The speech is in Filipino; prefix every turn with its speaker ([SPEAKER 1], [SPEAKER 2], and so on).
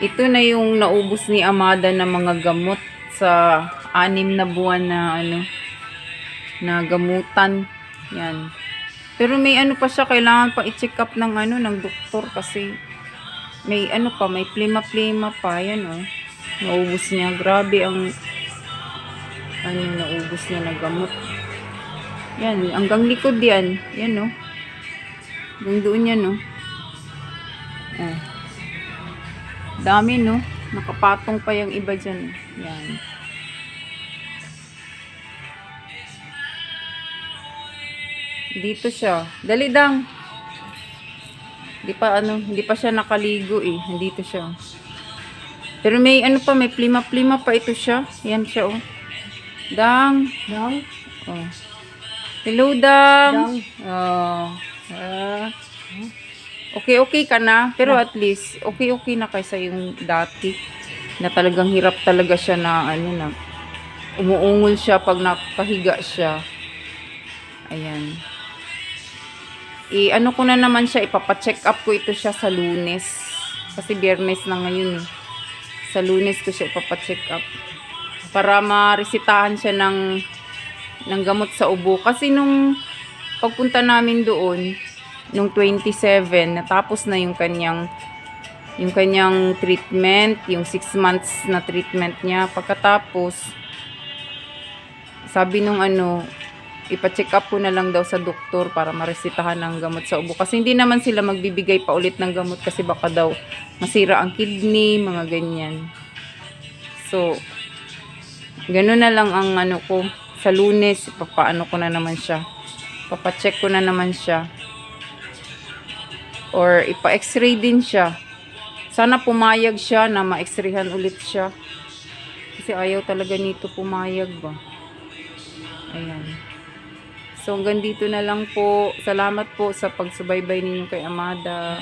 [SPEAKER 1] Ito na yung naubos ni Amada na mga gamot sa 6 na buwan na na gamutan. Yan. Pero may pa siya, kailangan pa i-check up ng ng doktor kasi may may plima-plima pa yan Naubos niya. Grabe ang naubos niya na gamot. Yan, hanggang likod yan. Yan hanggang doon yan Dami nakapatong pa yung iba dyan. Yan. Dito siya. Dali dang. Hindi pa siya nakaligo Nandito siya. Pero may may plima-plima pa ito siya. Yan siya Dang.
[SPEAKER 2] Dang?
[SPEAKER 1] Hello, Dang.
[SPEAKER 2] Dang.
[SPEAKER 1] Okay ka na. Pero at least, okay na kaysa yung dati. Na talagang hirap talaga siya na umuungol siya pag nakahiga siya. Ayan. Ko na naman siya, ipapacheck up ko ito siya sa Lunes. Kasi Biyernes na ngayon Sa Lunes ko siya ipapacheck up. Para maresitahan siya ng gamot sa ubo. Kasi nung pagpunta namin doon, nung 27, natapos na yung kanyang treatment, yung 6 months na treatment niya. Pagkatapos, sabi nung ipa-check up ko na lang daw sa doktor para maresitahan ng gamot sa ubo. Kasi hindi naman sila magbibigay pa ulit ng gamot kasi baka daw masira ang kidney, mga ganyan. So, gano'n na lang ang ko. Sa Lunes, ipapaano ko na naman siya. Papacheck ko na naman siya. Or ipa-x-ray din siya. Sana pumayag siya na ma-x-rayhan ulit siya. Kasi ayaw talaga nito pumayag ba. Ayan. So hanggang dito na lang po. Salamat po sa pagsubaybay ninyo kay Amada.